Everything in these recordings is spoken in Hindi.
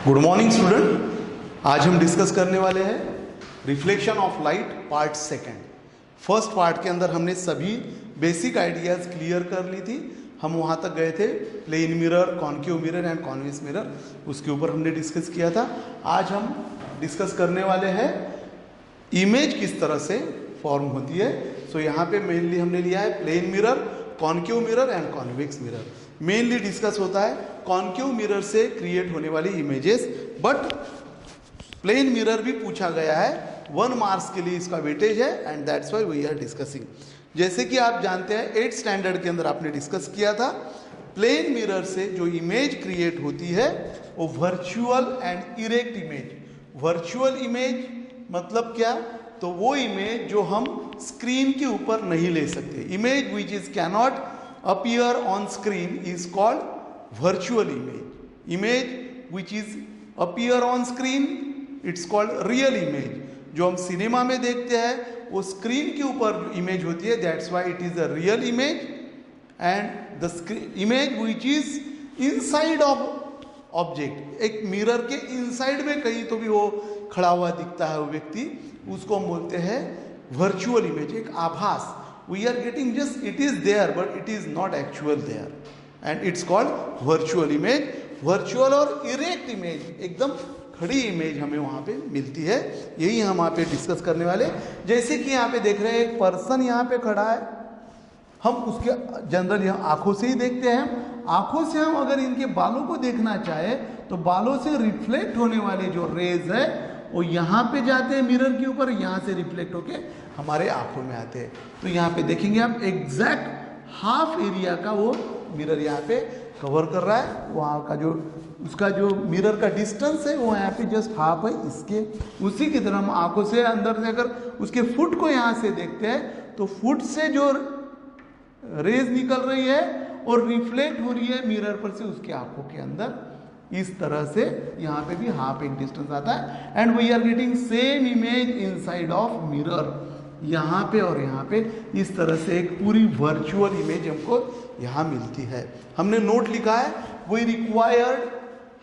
Good morning student. आज हम डिस्कस करने वाले हैं reflection of light part second. First part के अंदर हमने सभी बेसिक आइडियाज क्लियर कर ली थी। हम वहाँ तक गए थे plane mirror, concave mirror and convex mirror, उसके ऊपर हमने डिस्कस किया था। आज हम डिस्कस करने वाले हैं इमेज किस तरह से फॉर्म होती है। सो यहाँ पे मेनली हमने लिया है plane mirror, concave mirror and convex mirror. Mainly discuss होता है कॉन्केव मिरर से क्रिएट होने वाली इमेजेस, बट प्लेन मिरर भी पूछा गया है। 1 मार्क्स के लिए इसका वेटेज है and that's why we are discussing. जैसे कि आप जानते हैं 8th स्टैंडर्ड के अंदर आपने डिस्कस किया था, प्लेन मिरर से जो इमेज क्रिएट होती है वो virtual and erect image. Virtual image मतलब क्या? तो वो इमेज जो हम स्क्रीन के ऊपर नहीं ले सकते। Image which is cannot appear on screen is called virtual image. Image which is appear on screen it's called real image. जो हम सिनेमा में देखते हैं वो स्क्रीन के ऊपर इमेज होती है, that's why it is a real image. And the image which is inside of object, एक मिरर के इनसाइड में कहीं तो भी वो खड़ा हुआ दिखता है वो व्यक्ति, उसको हम बोलते हैं वर्चुअल इमेज, एक आभास। We are getting just it is there but it is not actual there and it's called virtual image. Virtual और इरेक्ट इमेज, एकदम खड़ी इमेज हमें वहाँ पे मिलती है। यही हम वहाँ पे डिस्कस करने वाले। जैसे कि यहाँ पे देख रहे हैं एक पर्सन यहाँ पे खड़ा है, हम उसके जनरल यहाँ आंखों से ही देखते हैं। आंखों से हम अगर इनके बालों को देखना चाहे तो बालों से रिफ्लेक्ट होने वाले जो रेज है वो यहाँ पे जाते हैं मिरर के ऊपर, यहाँ से रिफ्लेक्ट होके हमारे आंखों में आते हैं। तो यहाँ पे देखेंगे आप एग्जैक्ट हाफ एरिया का वो मिरर यहाँ पे कवर कर रहा है। वहाँ का जो उसका जो मिरर का डिस्टेंस है वो यहाँ पे जस्ट हाफ है इसके। उसी की तरह हम आंखों से अंदर से अगर उसके फुट को यहाँ से देखते हैं तो फुट से जो रेज निकल रही है और रिफ्लेक्ट हो रही है मिरर पर से उसके आंखों के अंदर, इस तरह से यहाँ पे भी हाफ एक डिस्टेंस आता है। And we are getting same image inside of mirror, यहाँ पे और यहाँ पे। इस तरह से एक पूरी वर्चुअल इमेज हमको यहाँ मिलती है। हमने नोट लिखा है we required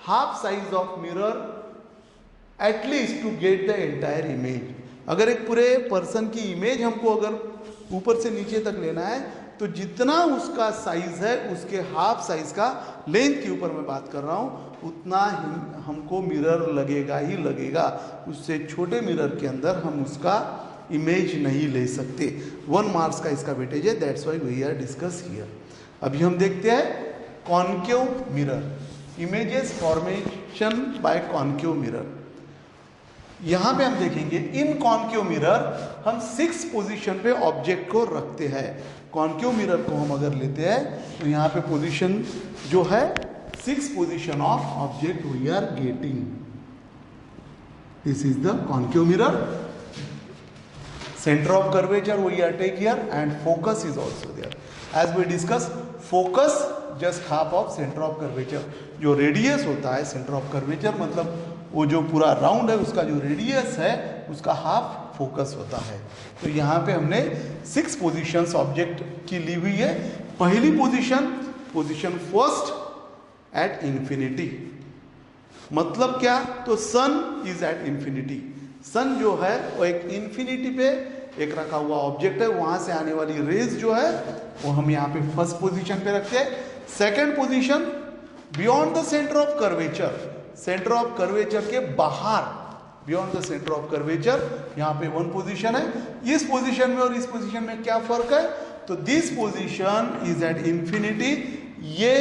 half size of mirror at least to get the entire image. अगर एक पूरे पर्सन की इमेज हमको अगर ऊपर से नीचे तक लेना है तो जितना उसका साइज है उसके हाफ साइज का, लेंथ के ऊपर मैं बात कर रहा हूँ, उतना ही हमको मिरर लगेगा ही लगेगा। उससे छोटे मिरर के अंदर हम उसका इमेज नहीं ले सकते। 1 मार्क्स का इसका वेटेज है, that's why we are discuss here. अभी हम देखते हैं concave mirror, images formation by concave mirror. यहाँ पे हम देखेंगे इन कॉन्केव मिरर हम 6 पोजीशन पे ऑब्जेक्ट को रखते हैं। कॉन्केव मिरर को हम अगर लेते हैं तो यहाँ पे पोजीशन जो है 6 position of object we are getting. This is the concave mirror. Center of curvature we are take here and focus is also there. As we discuss, focus just half of center of curvature. जो रेडियस होता है सेंटर ऑफ कर्वेचर मतलब वो जो पूरा राउंड है उसका जो रेडियस है उसका हाफ फोकस होता है। तो यहाँ पे हमने 6 पोजीशंस ऑब्जेक्ट की ली हुई है। पहली पोजीशन फर्स्ट एट इंफिनिटी। मतलब क्या? तो सन इज एट इंफिनिटी। सन जो है वो एक इंफिनिटी पे एक रखा हुआ ऑब्जेक्ट है, वहां से आने वाली रेज जो है वो हम यहाँ पे फर्स्ट पोजीशन पे रखते हैं। Second position beyond the centre of curvature, centre of curvature के बाहर, beyond the centre of curvature यहाँ पे 1 पोजीशन है। इस पोजीशन में और इस पोजीशन में क्या फर्क है? तो this position is at infinity, ये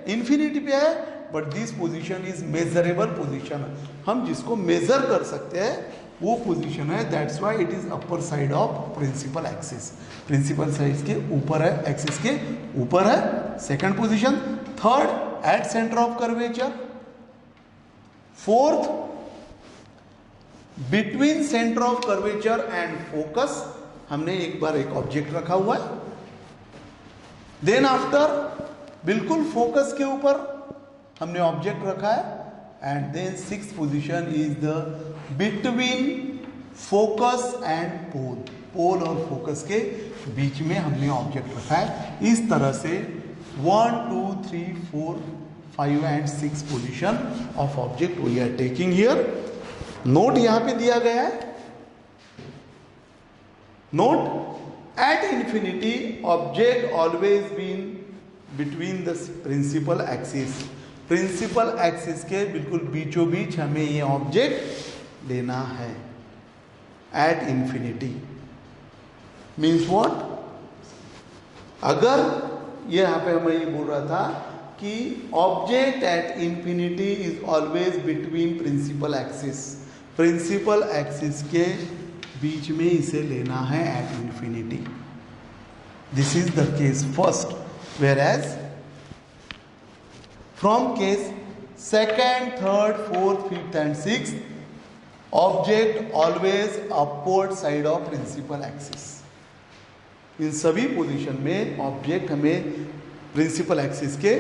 इंफिनिटी पे है but this position is measurable position. हम जिसको मेजर कर सकते हैं वो पोजीशन है, that's why it is upper side of principal axis. Principal side के ऊपर है, एक्सिस के ऊपर है second position. Third at centre of curvature. Fourth between centre of curvature and focus हमने एक बार एक ऑब्जेक्ट रखा हुआ है। देन आफ्टर बिल्कुल फोकस के ऊपर हमने ऑब्जेक्ट रखा है। And then 6th position is the between focus and pole, pole और फोकस के बीच में हमने ऑब्जेक्ट रखा है। इस तरह से 1 2 3 4 5 and 6 position of object we are taking here. Note यहां पे दिया गया है, note at infinity object always been between the principal axis. Principal axis के बिल्कुल बीचों बीच हमें ये ऑब्जेक्ट लेना है। At infinity means what? अगर ये यहां पे हमें ये बोल रहा था कि object at infinity is always between principal axis, principal axis के बीच में इसे लेना है at infinity. This is the case first, whereas from case second, third, fourth, fifth and six object always upward side of principal axis. इन सभी पोजीशन में ऑब्जेक्ट हमें प्रिंसिपल एक्सिस के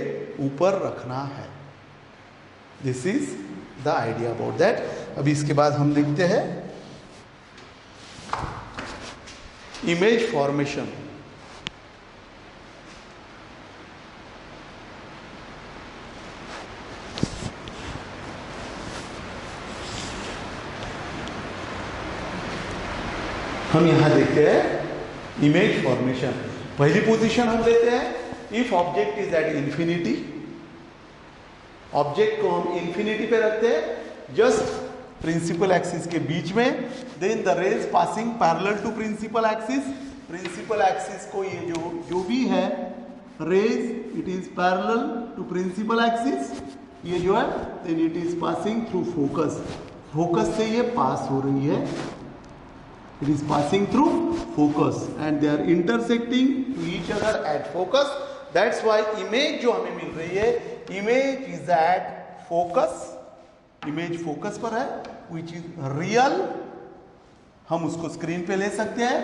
ऊपर रखना है। This is the idea about that. अभी इसके बाद हम देखते हैं इमेज फॉर्मेशन। हम यहां देखते हैं इमेज फॉर्मेशन। पहली पोजीशन हम लेते हैं if object is at infinity. Object को हम इंफिनिटी पे रखते हैं जस्ट प्रिंसिपल एक्सिस के बीच में। Then the rays passing parallel to principal axis. Principal axis को ये जो भी है rays it is parallel to principal axis, ये जो है then it is passing through focus. Focus से ये पास हो रही है, it is passing through focus and they are intersecting to each other at focus. That's why image जो हमें मिल रही है, image is at focus, image focus पर है, विच इज रियल। हम उसको स्क्रीन पे ले सकते हैं।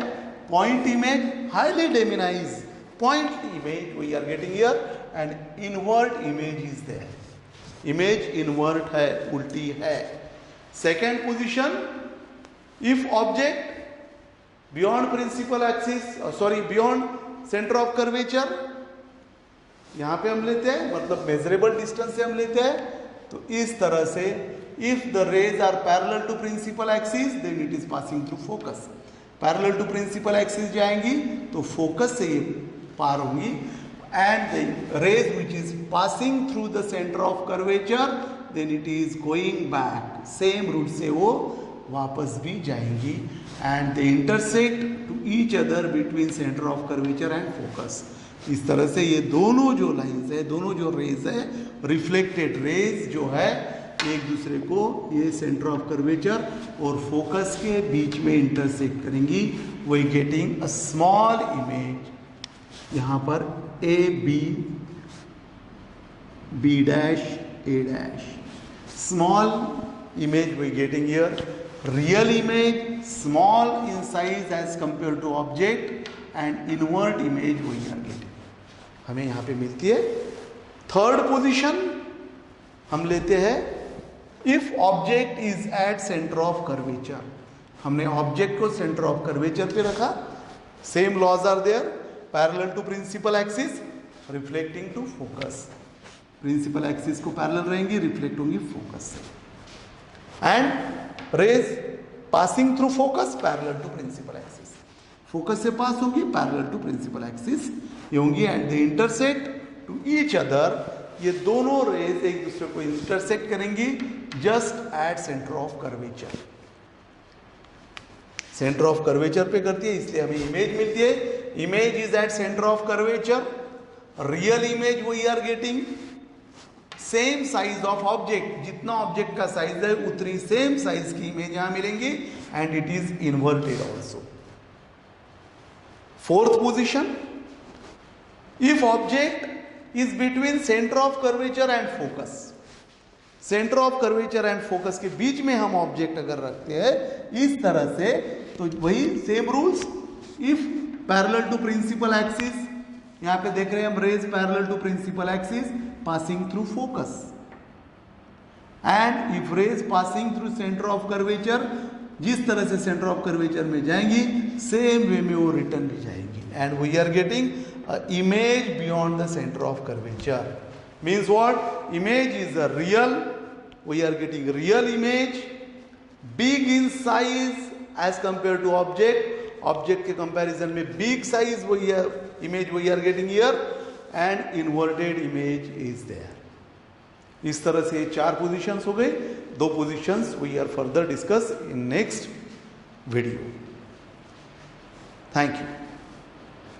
Point image highly diminished point image we are getting here and invert image is there. Image invert है, उल्टी है। Second position if object beyond principal axis, sorry beyond centre of curvature, यहां पे हम लेते हैं मतलब मेजरेबल डिस्टेंस से हम लेते हैं। तो इस तरह से if the rays are parallel to principal axis then it is passing through focus. Parallel to principal axis जाएंगी तो फोकस से ये पार होंगी and the rays which is passing through the centre of curvature then it is going back, same route से वो वापस भी जाएंगी and they intersect to each other between centre of curvature and focus. इस तरह से ये दोनों जो लाइंस है, दोनों जो रेज है, रिफ्लेक्टेड रेज जो है एक दूसरे को ये सेंटर ऑफ कर्वेचर और फोकस के बीच में इंटरसेक्ट करेंगी। We getting a small image, यहाँ पर A B, B dash, A dash, small image we getting here. Real image small in size as compare to object and invert image we are getting, हमें यहाँ पे मिलती है। थर्ड पोजीशन हम लेते हैं if object is at centre of curvature. हमने ऑब्जेक्ट को सेंटर ऑफ कर्वेचर पे रखा। Same laws are there, parallel to principal axis, reflecting to focus. Principal axis को पैरेलल रहेंगी, रिफ्लेक्ट होंगी फोकस से and rays passing through focus parallel to principal axis. Focus से पास होंगी पैरेलल टू प्रिंसिपल एक्सिस ये होंगी and they intersect to each other. ये दोनों रेज एक दूसरे को इंटरसेक्ट करेंगी just at centre of curvature. Centre of curvature पे करती है इसलिए हमें इमेज मिलती है। Image is at centre of curvature. Real image we are getting same size of object, जितना ऑब्जेक्ट का साइज है उतनी सेम साइज की इमेज यहां मिलेंगी and it is inverted also. Fourth position if object is between centre of curvature and focus. Centre of curvature and focus के बीच में हम ऑब्जेक्ट अगर रखते हैं इस तरह से तो वही same rules. If parallel to principal axis, यहां पे देख रहे हैं हम rays parallel to principal axis passing through focus and if rays passing through centre of curvature, जिस तरह से सेंटर ऑफ कर्वेचर में जाएंगी सेम वे में वो रिटर्न भी जाएंगी and we are getting image beyond the centre of curvature. Means what? Image is a real, we are getting real image, big in size as compared to object. Object के comparison में big size we are image we are getting here, and inverted image is there. इस तरह से 4 positions हो गए. 2 positions we are further discuss in next video. Thank you.